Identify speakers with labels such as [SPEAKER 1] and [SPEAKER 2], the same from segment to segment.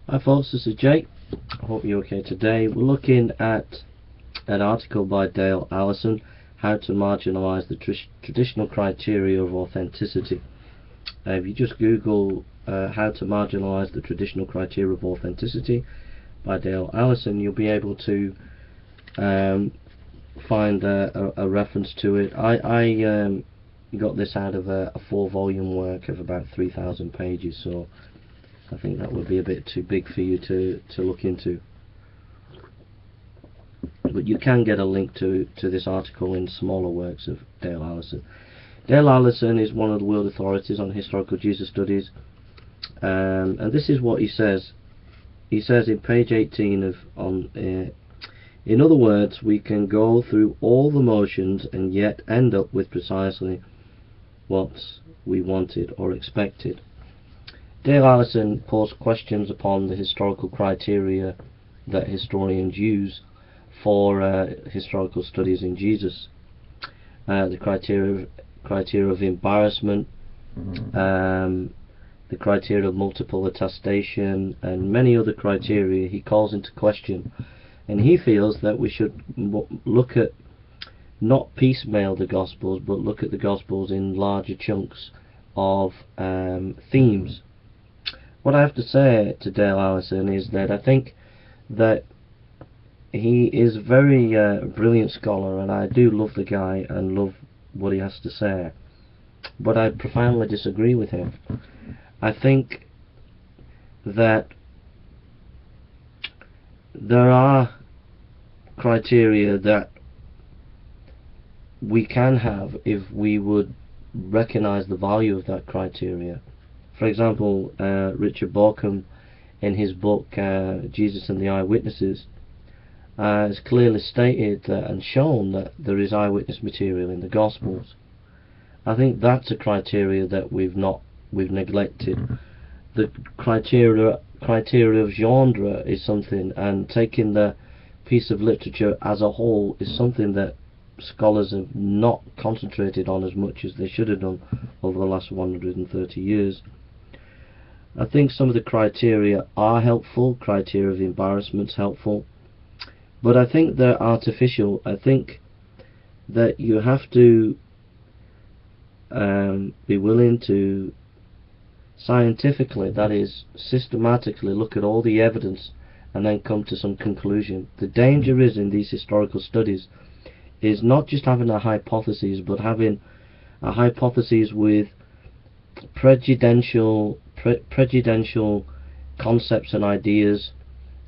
[SPEAKER 1] Hi folks, this is Jake. I hope you're okay today. We're looking at an article by Allison, How to Marginalize the Traditional Criteria of Authenticity. If you just Google How to Marginalize the Traditional Criteria of Authenticity by Allison, you'll be able to find a reference to it. I got this out of a 4-volume work of about 3,000 pages, so I think that would be a bit too big for you to look into. But you can get a link to this article in smaller works of Allison. Allison is one of the world authorities on historical Jesus studies, and this is what he says. He says in page 18 in other words, we can go through all the motions and yet end up with precisely what we wanted or expected. Allison posed questions upon the historical criteria that historians use for historical studies in Jesus. The criteria of embarrassment, the criteria of multiple attestation, and many other criteria he calls into question. And he feels that we should look at, not piecemeal the Gospels, but look at the Gospels in larger chunks of themes. What I have to say to Allison is that I think that he is a very brilliant scholar, and I do love the guy and love what he has to say, but I profoundly disagree with him. I think that there are criteria that we can have if we would recognize the value of that criteria. For example, Richard Bauckham, in his book Jesus and the Eyewitnesses, has clearly stated and shown that there is eyewitness material in the Gospels. I think that's a criteria that we've neglected. The criteria of genre is something, and taking the piece of literature as a whole is something that scholars have not concentrated on as much as they should have done over the last 130 years. I think some of the criteria are helpful. Criteria of embarrassment is helpful, but I think they're artificial. I think that you have to be willing to scientifically, that is, systematically look at all the evidence and then come to some conclusion. The danger is in these historical studies is not just having a hypothesis, but having a hypothesis with prejudicial concepts and ideas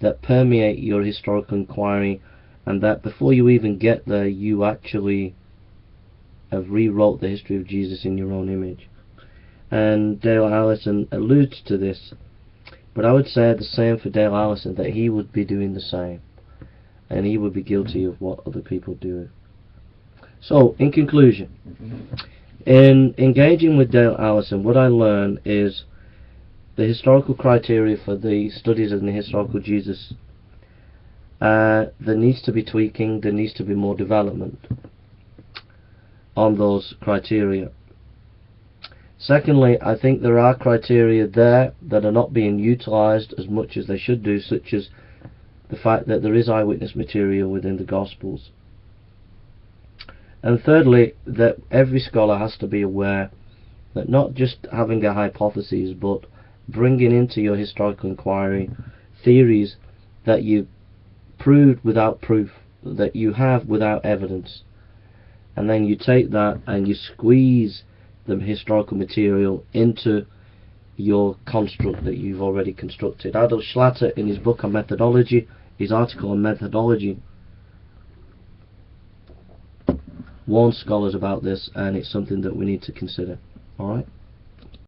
[SPEAKER 1] that permeate your historical inquiry, and that before you even get there you actually have rewrote the history of Jesus in your own image. And Allison alludes to this, but I would say the same for Allison, that he would be doing the same, and he would be guilty of what other people do. So, in conclusion, in engaging with Allison, what I learned is the historical criteria for the studies of the historical Jesus. There needs to be tweaking, there needs to be more development on those criteria. Secondly, I think there are criteria there that are not being utilized as much as they should do, such as the fact that there is eyewitness material within the Gospels. And thirdly, that every scholar has to be aware that not just having a hypothesis, but bringing into your historical inquiry theories that you proved without proof, that you have without evidence, and then you take that and you squeeze the historical material into your construct that you've already constructed. Adolf Schlatter, in his book on methodology, his article on methodology, warns scholars about this, and it's something that we need to consider. Alright?